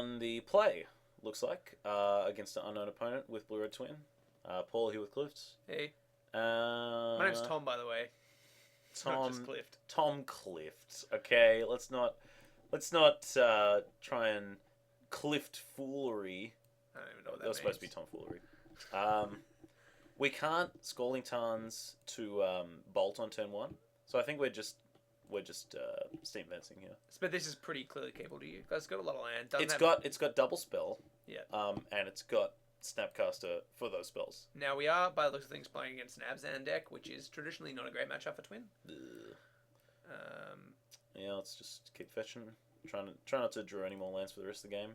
on the play, looks like, against an unknown opponent with Blue Red Twin. Paul here with Clift. Hey. My name's Tom, by the way. It's not just Clift. Tom Clift. Okay, let's not try and Clift foolery. I don't even know what that was supposed to be tomfoolery. We can't Scalding Tarns to bolt on turn 1, so I think we're just steam fencing here. But this is pretty clearly capable to you. It's got a lot of land. It's got double spell. Yeah. And it's got Snapcaster for those spells. Now we are, by the looks of things, playing against an Abzan deck, which is traditionally not a great matchup for Twin. Yeah, let's just keep fetching. Try not to draw any more lands for the rest of the game.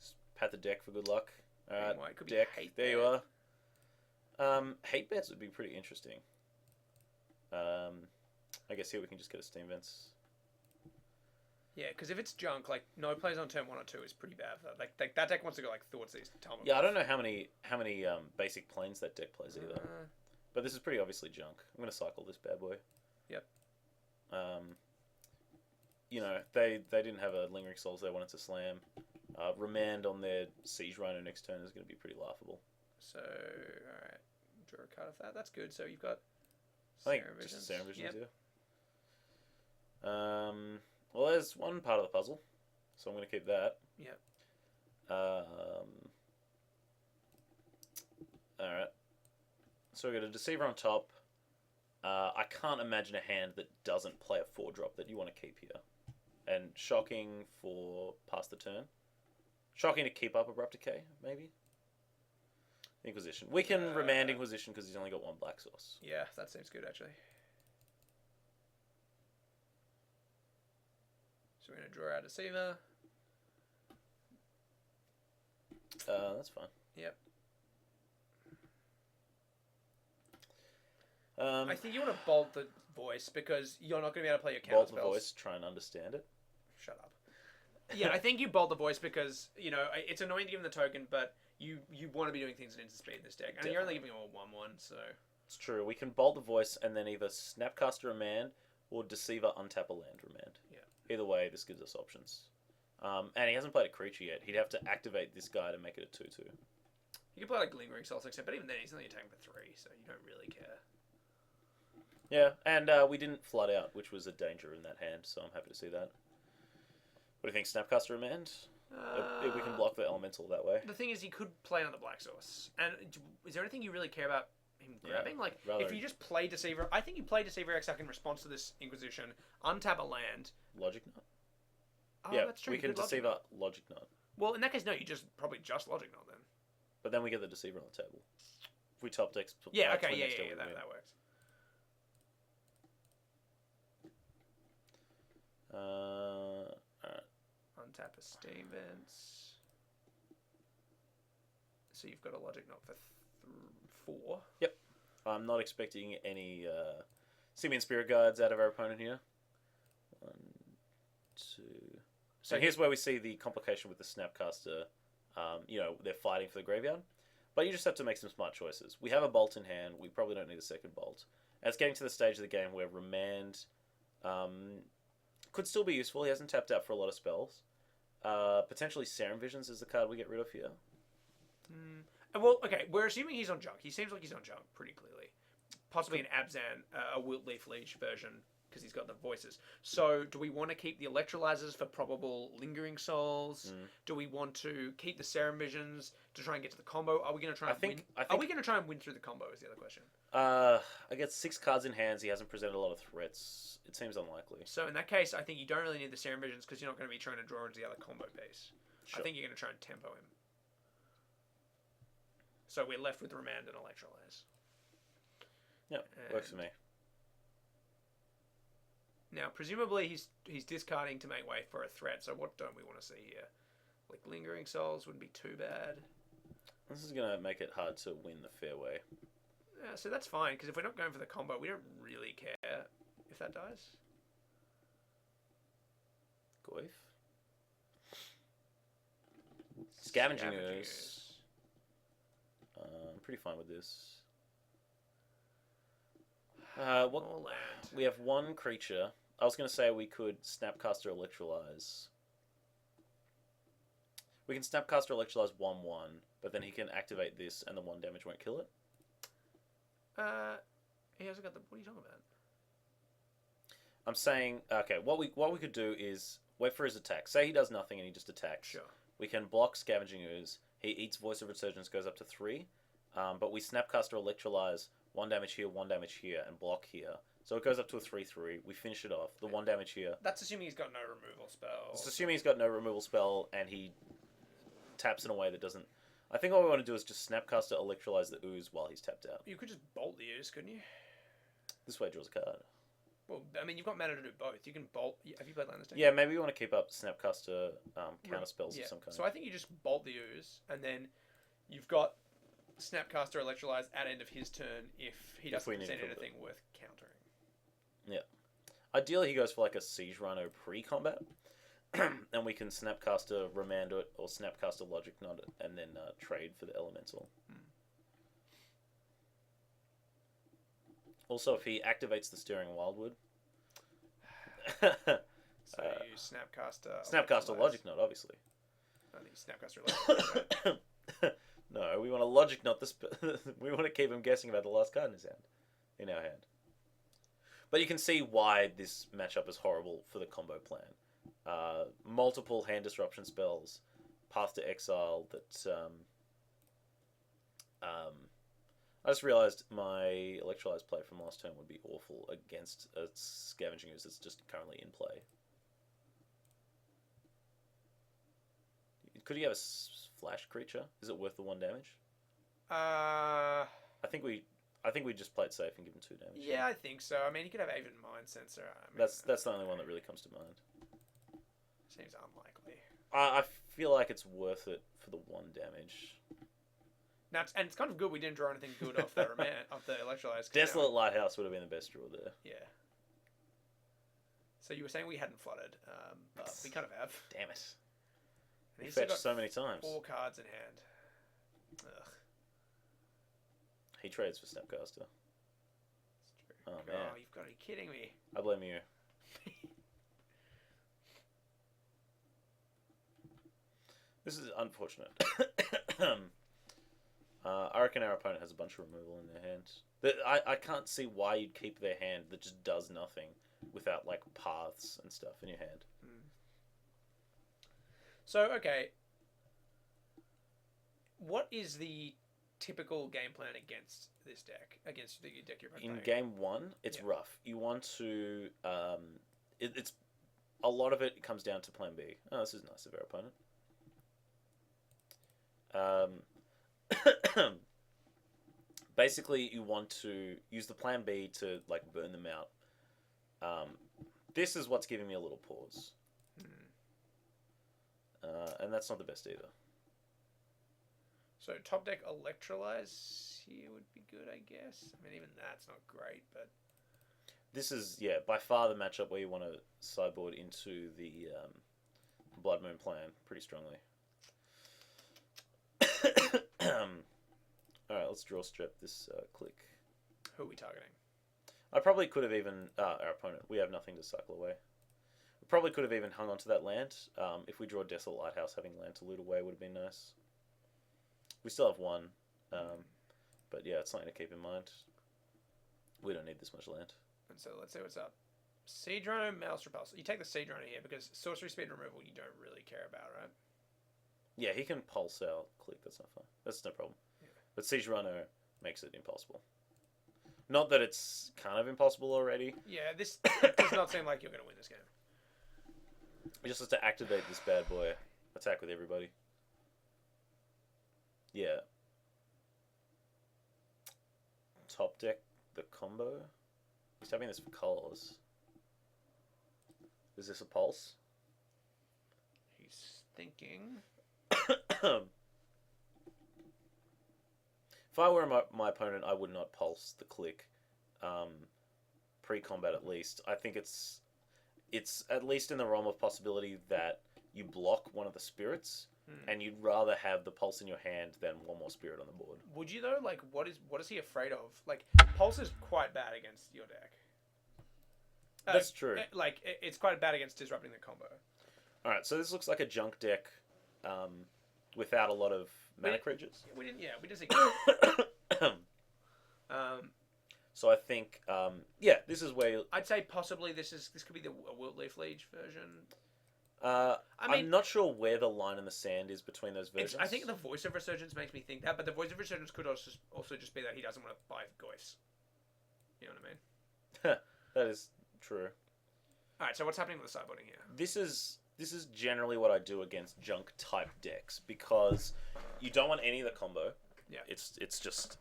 Just pat the deck for good luck. Alright, deck. There you are. Hate bets would be pretty interesting. I guess here we can just get a Steam Vents. Yeah, because if it's junk, like no plays on turn 1 or 2 is pretty bad. Like that deck wants to go like Thoughts These. Yeah, I don't know how many basic planes that deck plays either. But this is pretty obviously junk. I'm gonna cycle this bad boy. Yep. You know, they didn't have a Lingering Souls they wanted to slam. Remand on their Siege Rhino next turn is going to be pretty laughable. So, alright. Draw a card of that. That's good. So you've got I think just Serum Visions, yeah. Well, there's one part of the puzzle, so I'm going to keep that. Yep. Alright. So we've got a Deceiver on top. I can't imagine a hand that doesn't play a 4-drop that you want to keep here. And Shocking for past the turn. Shocking to keep up Abrupt Decay, maybe? Inquisition. We can remand Inquisition because he's only got 1 black source. Yeah, that seems good, actually. So we're going to draw out Deceiver. That's fine. Yep. I think you want to bolt the voice because you're not going to be able to play your counter spells. Bolt the voice, try and understand it. Shut up. Yeah, I think you bolt the voice because, you know, it's annoying to give him the token, but you want to be doing things at instant speed in this deck. And Definitely. You're only giving him a 1/1, so... It's true. We can bolt the voice and then either Snapcaster Remand or Deceiver untap a land Remand. Yeah. Either way, this gives us options. And he hasn't played a creature yet. He'd have to activate this guy to make it a 2/2. You can play like Lingering Souls, except, but even then he's only attacking for 3, so you don't really care. Yeah, and we didn't flood out, which was a danger in that hand, so I'm happy to see that. What do you think, Snapcaster Remand? If we can block the Elemental that way. The thing is, he could play another black source. And is there anything you really care about him grabbing? Yeah, like, rather... if you just play Deceiver... I think you play Deceiver Exarch in response to this Inquisition, untap a land... Logic Knot? Oh, yeah, that's true. We can Deceiver Logic Knot. Well, in that case, no, you probably just Logic Knot then. But then we get the Deceiver on the table. If we top deck... Yeah, okay, yeah, that works. Alright. Untap a Steam Vents. So you've got a Logic Knot for 4. Yep. I'm not expecting any Simian Spirit Guards out of our opponent here. 1, 2... So here's where we see the complication with the Snapcaster. You know, they're fighting for the graveyard. But you just have to make some smart choices. We have a Bolt in hand. We probably don't need a second Bolt. And it's getting to the stage of the game where Remand could still be useful. He hasn't tapped out for a lot of spells. Potentially Serum Visions is the card we get rid of here. Well, okay, we're assuming he's on junk. He seems like he's on junk pretty clearly. Possibly an Abzan, a Wilt Leaf Leech version, because he's got the voices. So, do we want to keep the Electrolyzers for probable Lingering Souls? Do we want to keep the Serum Visions to try and get to the combo? Are we going to try and win? Are we going to try and win through the combo is the other question. I get 6 cards in hands. He hasn't presented a lot of threats. It seems unlikely. So, in that case, I think you don't really need the Serum Visions because you're not going to be trying to draw into the other combo piece. Sure. I think you're going to try and tempo him. So we're left with Remand and Electrolyze. Yep, works for me. Now, presumably he's discarding to make way for a threat, so what don't we want to see here? Like, Lingering Souls wouldn't be too bad. This is going to make it hard to win the fairway. Yeah, so that's fine, because if we're not going for the combo, we don't really care if that dies. Goyf. Scavenging Ooze. I'm pretty fine with this. More land. We have 1 creature. I was going to say we could Snapcaster Electrolyze. We can Snapcaster Electrolyze 1/1, but then he can activate this, and the 1 damage won't kill it. He hasn't got the. What are you talking about? I'm saying, okay, what we could do is wait for his attack. Say he does nothing and he just attacks. Sure. We can block Scavenging Ooze. He eats Voice of Resurgence, goes up to 3. But we Snapcaster Electrolyze 1 damage here, 1 damage here, and block here. So it goes up to a 3/3. We finish it off. The 1 damage here. That's assuming he's got no removal spell. It's assuming he's got no removal spell and he taps in a way that doesn't. I think all we want to do is just Snapcaster Electrolyze the Ooze while he's tapped out. You could just bolt the Ooze, couldn't you? This way it draws a card. Well, I mean, you've got mana to do both. You can bolt. Have you played Land Deck? Yeah, maybe we want to keep up Snapcaster counter spells of some kind. So I think you just bolt the Ooze, and then you've got Snapcaster Electrolyze at end of his turn if he doesn't present anything worth countering. Yeah. Ideally, he goes for like a Siege Rhino pre-combat, and we can Snapcaster Remand it or Snapcaster Logic Knot it, and then trade for the Elemental. Also, if he activates the Stirring Wildwood... So you Snapcaster Logic Knot, obviously. I think Snapcaster Logic Knot. No, we want to Logic Knot this... we want to keep him guessing about the last card in his hand. In our hand. But you can see why this matchup is horrible for the combo plan. Multiple hand disruption spells, Path to Exile that... I just realised my Electrolyze play from last turn would be awful against a Scavenging Ooze that's just currently in play. Could he have a flash creature? Is it worth the 1 damage? I think we just play it safe and give him 2 damage. Yeah, I think so. I mean, he could have Aven Mind Sensor. I mean, that's the only one that really comes to mind. Seems unlikely. I feel like it's worth it for the 1 damage. Now, it's kind of good we didn't draw anything good off the Electrolyze. Desolate Lighthouse would have been the best draw there. Yeah. So you were saying we hadn't flooded, but we kind of have. Damn it. And He fetched so many times. 4 cards in hand. Ugh. He trades for Snapcaster. Oh, man. Oh, you've got to be kidding me. I blame you. This is unfortunate. I reckon our opponent has a bunch of removal in their hand. I can't see why you'd keep their hand that just does nothing without, like, paths and stuff in your hand. So, okay. What is the typical game plan against this deck? Against the deck you're playing? In game 1, it's rough. You want to... it's a lot of it comes down to plan B. Oh, this is nice of our opponent. Basically, you want to use the plan B to like burn them out. This is what's giving me a little pause, and that's not the best either. So top deck Electrolyze here would be good, I guess. I mean, even that's not great, but this is by far the matchup where you want to sideboard into the Blood Moon plan pretty strongly. Alright, let's draw strip this click. Who are we targeting? I probably could have even... our opponent. We have nothing to cycle away. We probably could have even hung on to that land. If we draw Desolate Lighthouse, having land to loot away would have been nice. We still have 1. But yeah, it's something to keep in mind. We don't need this much land. And so let's see what's up. Siege Rhino, Mouse Repulsor. You take the Siege Rhino here because sorcery speed removal you don't really care about, right? Yeah, he can pulse our click. That's not fun. That's no problem. Yeah. But Siege Rhino makes it impossible. Not that it's kind of impossible already. Yeah, this does not seem like you're going to win this game. He just has to activate this bad boy. Attack with everybody. Yeah. Top deck the combo. He's having this for colors. Is this a pulse? He's thinking. If I were my opponent, I would not pulse the click pre-combat at least. I think it's at least in the realm of possibility that you block one of the spirits, and you'd rather have the pulse in your hand than one more spirit on the board. Would you though? Like, what is he afraid of? Like, pulse is quite bad against your deck. That's true. Like, it's quite bad against disrupting the combo. Alright, so this looks like a junk deck without a lot of mana creatures. We didn't. Yeah, we didn't see. So I think, this is where I'd say possibly this could be the Wiltleaf Liege version. I'm not sure where the line in the sand is between those versions. I think the Voice of Resurgence makes me think that, but the Voice of Resurgence could also just be that he doesn't want to buy Goyfs. You know what I mean? That is true. All right, so what's happening with the sideboarding here? This is generally what I do against junk type decks because you don't want any of the combo. Yeah. It's just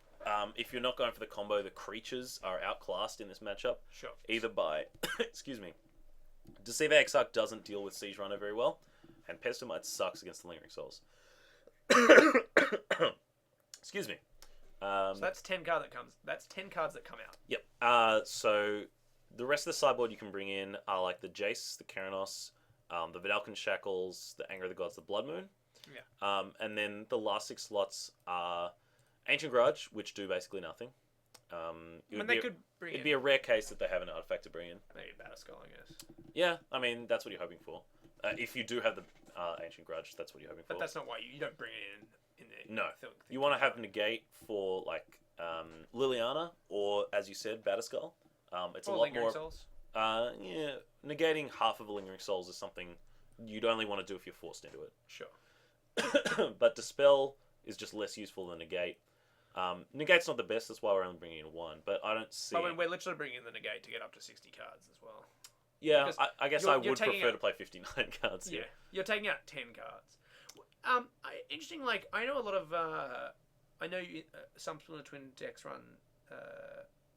if you're not going for the combo, the creatures are outclassed in this matchup. Sure. Either by excuse me. Deceiver Exarch doesn't deal with Siege Runner very well, and Pestilmite sucks against the Lingering Souls. Excuse me. So that's 10 cards that come out. Yep. So the rest of the sideboard you can bring in are like the Jace, the Keranos, the Vidalcan Shackles, the Anger of the Gods, the Blood Moon. Yeah. And then the last 6 slots are Ancient Grudge, which do basically nothing. It'd be a rare case that they have an artifact to bring in. Maybe Batterskull, I guess. Yeah, I mean, that's what you're hoping for. If you do have the Ancient Grudge, that's what you're hoping for. But that's not why you don't bring it in the... No. You want to have Negate for, like, Liliana, or, as you said, Batterskull. It's a lot Lingering more... Souls. Yeah, negating half of a Lingering Souls is something you'd only want to do if you're forced into it. Sure. But Dispel is just less useful than Negate. Negate's not the best, that's why we're only bringing in 1, but I don't see... But we're literally bringing in the Negate to get up to 60 cards as well. Yeah, I guess I would prefer out, to play 59 cards. Yeah, you're taking out 10 cards. Interesting, like, I know a lot of... I know some Splinter Twin decks run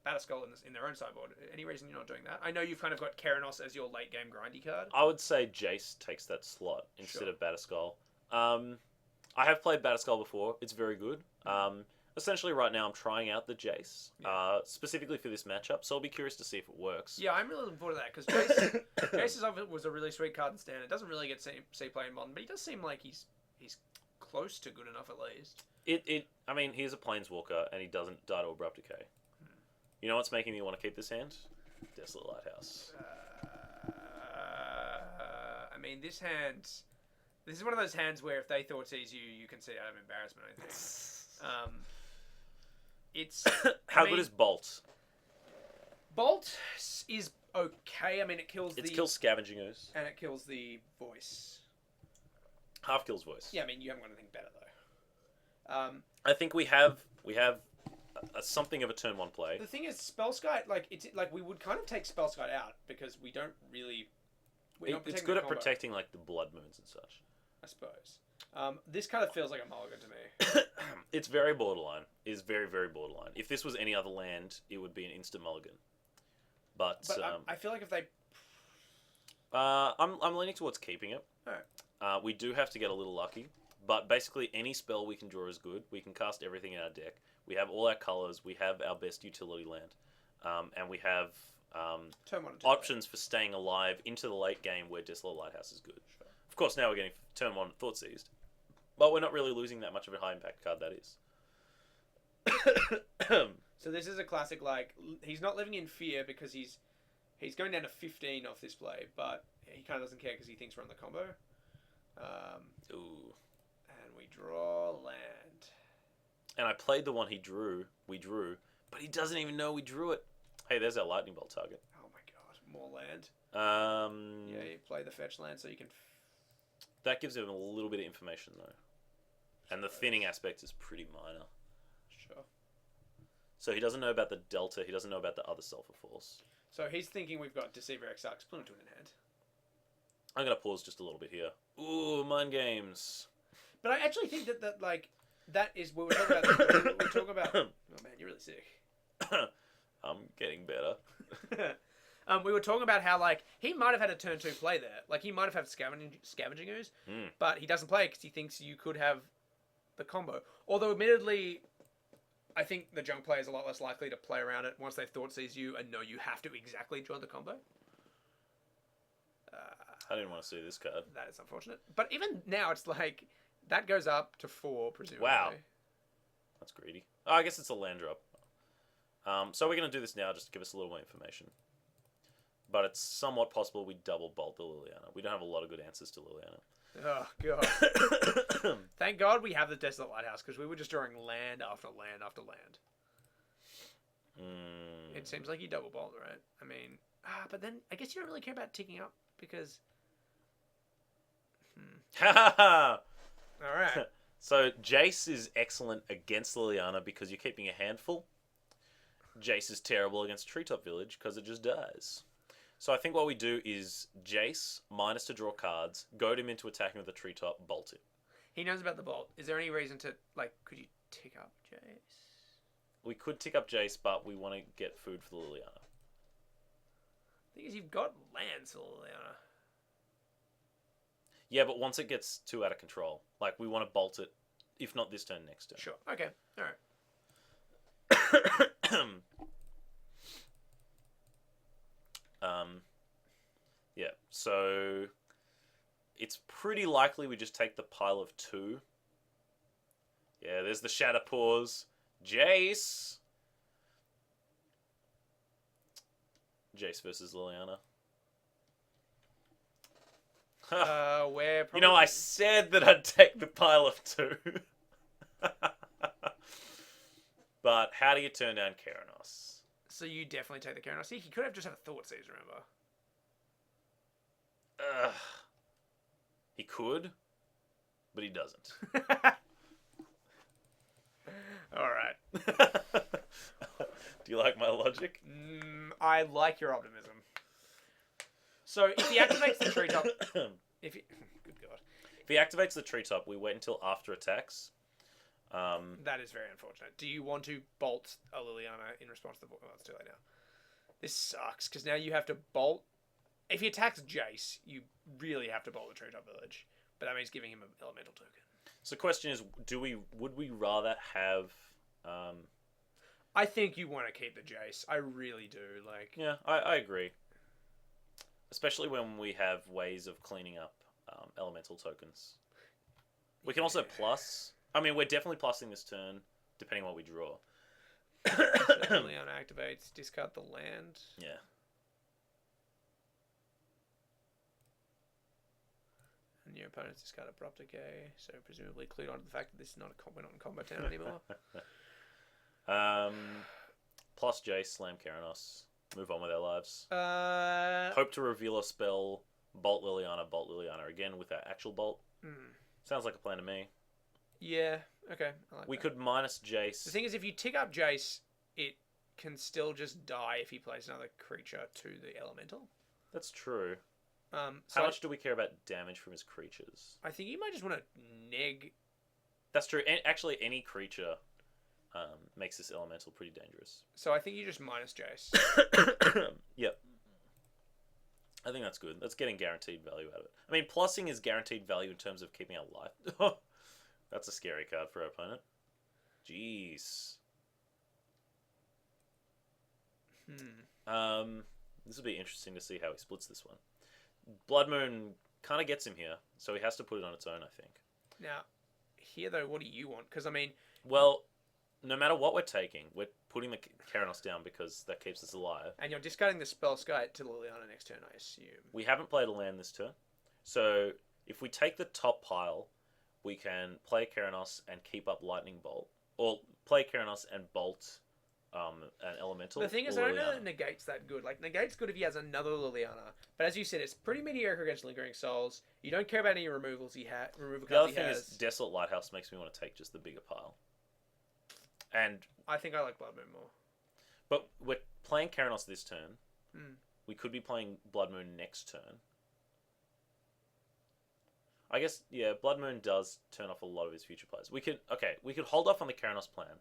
Batterskull in their own sideboard. Any reason you're not doing that? I know you've kind of got Keranos as your late game grindy card. I would say Jace takes that slot instead of Batterskull. I have played Batterskull before. It's very good. Essentially, right now, I'm trying out the Jace, specifically for this matchup, so I'll be curious to see if it works. Yeah, I'm really looking forward to that, because Jace was a really sweet card in Standard. It doesn't really get see play in Modern, but he does seem like he's close to good enough, at least. I mean, he's a Planeswalker, and he doesn't die to Abrupt Decay. You know what's making me want to keep this hand? Desolate Lighthouse. I mean, this is one of those hands where if they thought seize you, you can see out of embarrassment, I think. It's How good is Bolt? Bolt is okay. I mean, it kills kills Scavenging Ooze. And it kills the voice. Half kills voice. Yeah, I mean, you haven't got anything better, though. I think we have something of a turn 1 play. The thing is, Spellskite, we would kind of take Spellskite out because we don't really... It's good at protecting, like, the Blood Moons and such. I suppose. This kind of feels like a mulligan to me. It's very borderline. It's very, very borderline. If this was any other land, it would be an instant mulligan. But I feel like if they... I'm leaning towards keeping it. Alright. We do have to get a little lucky. But basically, any spell we can draw is good. We can cast everything in our deck. We have all our colours. We have our best utility land. And we have options for staying alive into the late game where Desolate Lighthouse is good. Sure. Of course, now we're getting turn 1 Thought Seized. But we're not really losing that much of a high impact card, that is. So this is a classic, like, he's not living in fear because he's going down to 15 off this play, but he kind of doesn't care because he thinks we're on the combo. Ooh. And we draw land. And I played the one we drew, but he doesn't even know we drew it. Hey, there's our Lightning Bolt target. Oh my god, more land. Yeah, you play the fetch land so you can... That gives him a little bit of information, though. And the thinning aspect is pretty minor. Sure. So he doesn't know about the Delta, he doesn't know about the other Sulphur Force. So he's thinking we've got Deceiver Exarch, Splinter Twin in hand. I'm going to pause just a little bit here. Ooh, mind games. But I actually think that like, that is... We were talking about... we talk about... Oh man, you're really sick. I'm getting better. We were talking about how, like, he might have had a turn 2 play there. Like, he might have had Scavenging Ooze, but he doesn't play it because he thinks you could have the combo. Although, admittedly, I think the junk player is a lot less likely to play around it once they've thought sees you and know you have to exactly join the combo. I didn't want to see this card. That is unfortunate. But even now, it's like, that goes up to 4, presumably. Wow. That's greedy. Oh, I guess it's a land drop. So we're going to do this now just to give us a little more information. But it's somewhat possible we double bolt the Liliana. We don't have a lot of good answers to Liliana. Oh, God. Thank God we have the Desolate Lighthouse, because we were just drawing land after land after land. It seems like you double bolt, right? I mean, but then I guess you don't really care about ticking up, because... Ha! All right. So Jace is excellent against Liliana because you're keeping a handful. Jace is terrible against Treetop Village because it just dies. So I think what we do is Jace, minus to draw cards, goad him into attacking with the Treetop, bolt him. He knows about the bolt. Is there any reason to, like, could you tick up Jace? We could tick up Jace, but we want to get food for Liliana. The thing is, you've got lands for Liliana. Yeah, but once it gets too out of control, like, we want to bolt it, if not this turn, next turn. Sure. Okay. All right. Yeah, so it's pretty likely we just take the pile of 2. Yeah, there's the Shatter Paws. Jace versus Liliana. Where probably... You know, I said that I'd take the pile of 2. But how do you turn down Keranos? So you definitely take the Keranos. See, he could have just had a Thoughtseize, remember? He could, but he doesn't. All right. Do you like my logic? I like your optimism. So if he activates the treetop, good God, if he activates the treetop, we wait until after attacks. That is very unfortunate. Do you want to bolt a Liliana in response to the... Oh, it's too late now. This sucks, because now you have to bolt... If he attacks Jace, you really have to bolt the Treetop Village. But that means giving him an elemental token. So the question is, would we rather have... I think you want to keep the Jace. I really do. Like, yeah, I agree. Especially when we have ways of cleaning up elemental tokens. We can also plus... I mean, we're definitely plussing this turn, depending on what we draw. So Liliana activates, discard the land. Yeah. And your opponent's discard Abrupt Decay, so presumably clued on to the fact that this is not we're not in Combat Town anymore. Plus Jace, slam Keranos, move on with our lives. Uh, Hope to reveal a spell, bolt Liliana again with our actual bolt. Sounds like a plan to me. Yeah, okay. I like we that. could minus Jace. The thing is, if you tick up Jace, it can still just die if he plays another creature to the elemental. That's true. So How much do we care about damage from his creatures? I think you might just want to neg. That's true. Actually, any creature makes this elemental pretty dangerous. So I think you just minus Jace. Yep. I think that's good. That's getting guaranteed value out of it. I mean, plussing is guaranteed value in terms of keeping our life. That's a scary card for our opponent. Jeez. This will be interesting to see how he splits this one. Blood Moon kind of gets him here, so he has to put it on its own, I think. Now, here though, what do you want? Because I mean, well, no matter what we're taking, we're putting the Keranos down because that keeps us alive. and you're discarding the spell Sky to Liliana next turn, I assume. We haven't played a land this turn, so if we take the top pile, we can play Keranos and keep up Lightning Bolt, or play Keranos and bolt an elemental. The thing is, I don't know that Negate's that good. Like, Negate's good if he has another Liliana, but as you said, it's pretty mediocre against Lingering Souls. You don't care about any removals removal The other cards he thing has. is Desolate Lighthouse makes me want to take just the bigger pile. And I think I like Blood Moon more. but we're playing Keranos this turn. We could be playing Blood Moon next turn. I guess, yeah, Blood Moon does turn off a lot of his future plays. We could hold off on the Keranos plan.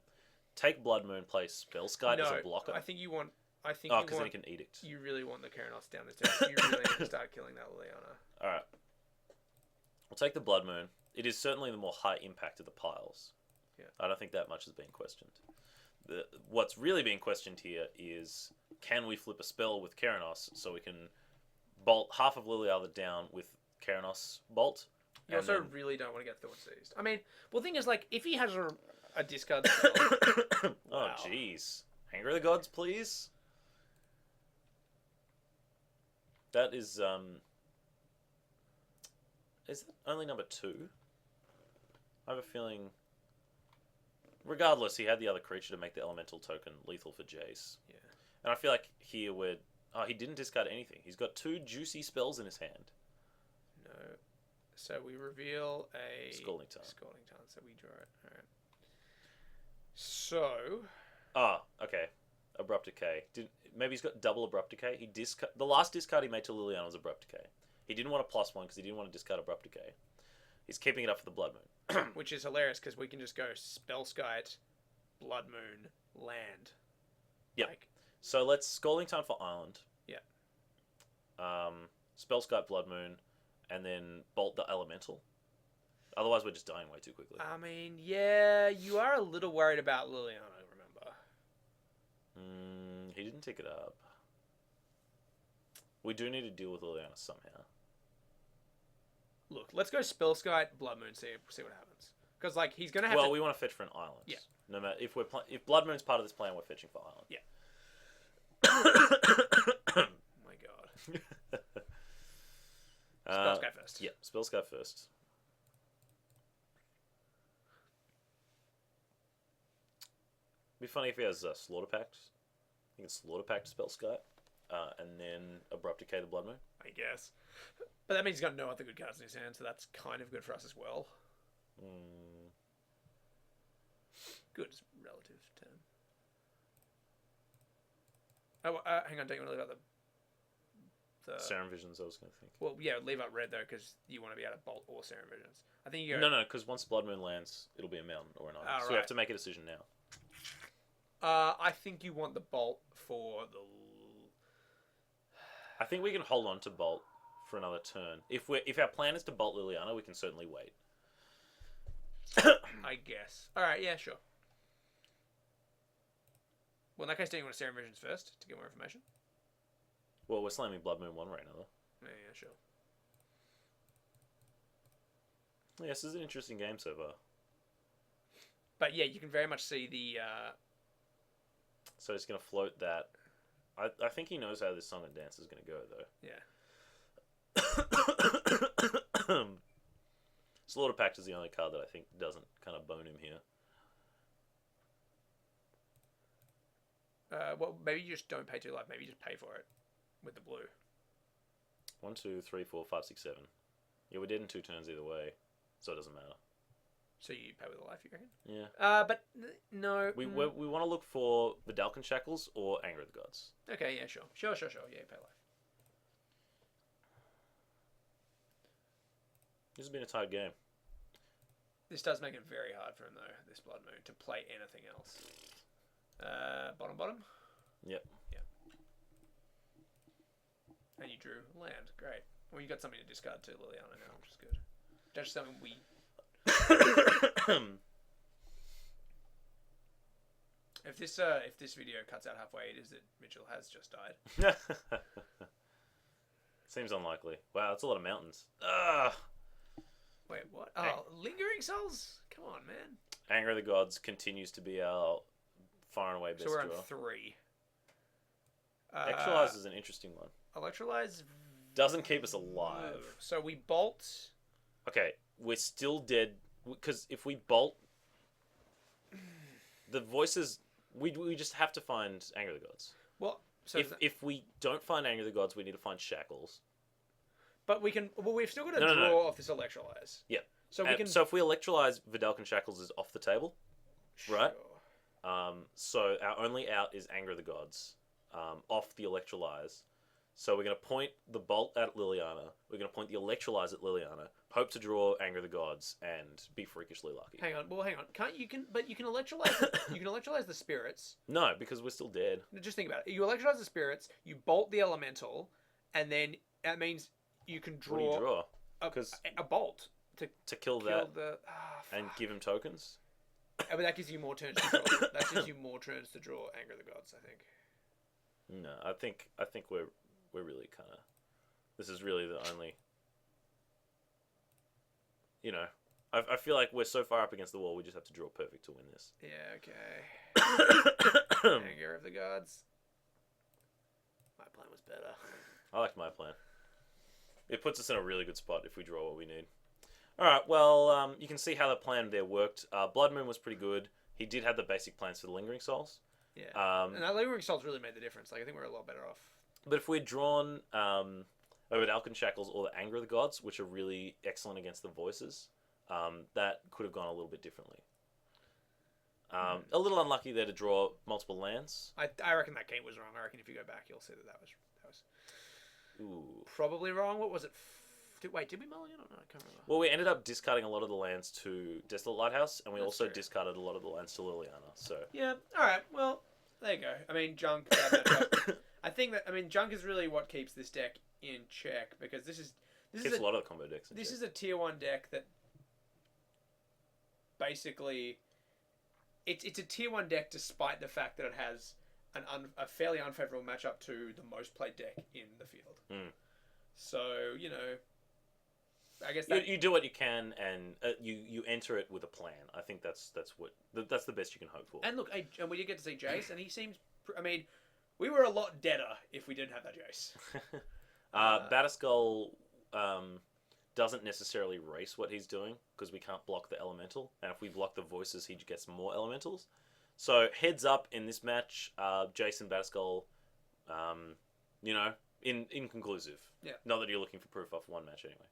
Take Blood Moon, play Spellskite as a blocker. I think you want... because then he can Edict. You really want the Keranos down this turn. You really need to start killing that Liliana. Alright. We'll take the Blood Moon. It is certainly the more high impact of the piles. Yeah. I don't think that much is being questioned. What's really being questioned here is, can we flip a spell with Keranos so we can bolt half of Liliana down with Keranos bolt? You also really don't want to get Thoughtseized. I mean, well, the thing is, like, if he has a discard spell... Oh, jeez. Anger of the Gods, please? That is that only number 2? I have a feeling. Regardless, he had the other creature to make the elemental token lethal for Jace. Yeah. And I feel like here we're. Oh, he didn't discard anything. He's got 2 juicy spells in his hand. No. So we reveal a Scalding Tarn. Scalding Tarn. So we draw it. All right. So. Ah, okay. Abrupt Decay. Maybe he's got double Abrupt Decay. The last discard he made to Liliana was Abrupt Decay. He didn't want a +1 because he didn't want to discard Abrupt Decay. He's keeping it up for the Blood Moon. Which is hilarious because we can just go Spellskite, Blood Moon, land. Yep. Like, So let's Scalding Tarn for Island. Yeah. Spellskite, Blood Moon, and then Bolt the Elemental. Otherwise, we're just dying way too quickly. I mean, yeah, you are a little worried about Liliana, remember? He didn't tick it up. We do need to deal with Liliana somehow. Look, let's go Spellskite, Blood Moon, see what happens. Because like he's gonna have. Well, we want to fetch for an island. Yeah. No matter if if Blood Moon's part of this plan, we're fetching for island. Yeah. Oh my god. Spellskite first. Yeah, Spellskite first. Be funny if he has Slaughter Pact. He can Slaughter Pact Spellskite, and then Abrupt Decay the Blood Moon. I guess. But that means he's got no other good cards in his hand, so that's kind of good for us as well. Good is a relative term. Oh, hang on, don't you want to leave out the Serum Visions, I was going to think. Well, yeah, leave out red though, because you want to be able to bolt or Serum Visions. I think you go. No, because once Blood Moon lands, it'll be a mountain or an island. So we have to make a decision now. I think you want the bolt for the. I think we can hold on to Bolt for another turn. If our plan is to Bolt Liliana, we can certainly wait. I guess. All right. Yeah. Sure. Well, in that case, do you want to Serum Visions first to get more information? Well, we're slamming Blood Moon one right now, though. Yeah. Sure. Yes, this is an interesting game so far. But yeah, you can very much see the. So he's going to float that. I think he knows how this Song and Dance is going to go, though. Yeah. Slaughter Pact is the only card that I think doesn't kind of bone him here. Well, maybe you just don't pay 2 life. Maybe you just pay for it with the blue. 1, 2, 3, 4, 5, 6, 7. Yeah, we did in 2 turns either way, so it doesn't matter. So you pay with a life, you reckon? Yeah. But no. We want to look for the Vidalcan Shackles or Anger of the Gods. Okay, yeah, sure. Sure. Yeah, pay life. This has been a tight game. This does make it very hard for him, though, this Blood Moon, to play anything else. Bottom? Yep. Yep. And you drew land. Great. Well, you got something to discard to Liliana now, which is good. That's something we... If this video cuts out halfway, it is that Mitchell has just died. Seems unlikely. Wow, that's a lot of mountains. Ugh. Wait, what? Oh, Lingering Souls? Come on, man. Anger of the Gods continues to be our far and away best So we're on draw. 3. Electrolyze is an interesting one. Electrolyze doesn't keep us alive. So we bolt. Okay, we're still dead because if we bolt, the voices we just have to find Anger of the Gods. Well, so if we don't find Anger of the Gods, we need to find Shackles. But we can. Well, we've still got to draw off this Electrolyze. Yeah. So we can. So if we electrolyze, Vidalcan Shackles is off the table, right? So our only out is Anger of the Gods, off the Electrolyze. So we're going to point the Bolt at Liliana. We're going to point the Electrolyze at Liliana. Hope to draw Anger of the Gods and be freakishly lucky. Hang on. Well, hang on. You can electrolyze. You can electrolyze the spirits. No, because we're still dead. Just think about it. You electrolyze the spirits. You bolt the elemental, and then that means you can draw. What do you draw? Because a bolt to kill that and fuck. give him tokens. But that gives you more turns to draw. That gives you more turns to draw Anger of the Gods, I think. No, I think we're really kind of. This is really the only. You know, I feel like we're so far up against the wall. We just have to draw perfect to win this. Yeah. Okay. Anger of the Gods. My plan was better. I liked my plan. It puts us in a really good spot if we draw what we need. All right. Well, you can see how the plan there worked. Blood Moon was pretty good. He did have the basic plans for the Lingering Souls. Yeah. Um, And that Lingering Souls really made the difference. Like, I think we're a lot better off. but if we'd drawn over the Alkan Shackles or the Anger of the Gods, which are really excellent against the voices, that could have gone a little bit differently. A little unlucky there to draw multiple lands. I reckon that game was wrong. I reckon if you go back, you'll see that was Ooh. probably wrong. What was it? Did we mulligan or not? I can't remember. Well, we ended up discarding a lot of the lands to Desolate Lighthouse, and we That's also true. discarded a lot of the lands to Liliana. So Yeah. All right. Well, there you go. I mean, Junk. bad matchup. I think that Junk is really what keeps this deck in check because this is keeps a lot of the combo decks. this is a tier 1 deck that basically it's a tier 1 deck despite the fact that it has a fairly unfavorable matchup to the most played deck in the field. So I guess that you do what you can, and you enter it with a plan. I think that's the best you can hope for. and look, and we did get to see Jace, and he seems. We were a lot deader if we didn't have that Jace. Batterskull doesn't necessarily race what he's doing because we can't block the elemental, and if we block the voices, he gets more elementals. So heads up in this match, Jason Batterskull, inconclusive. Yeah. Not that you're looking for proof off one match anyway.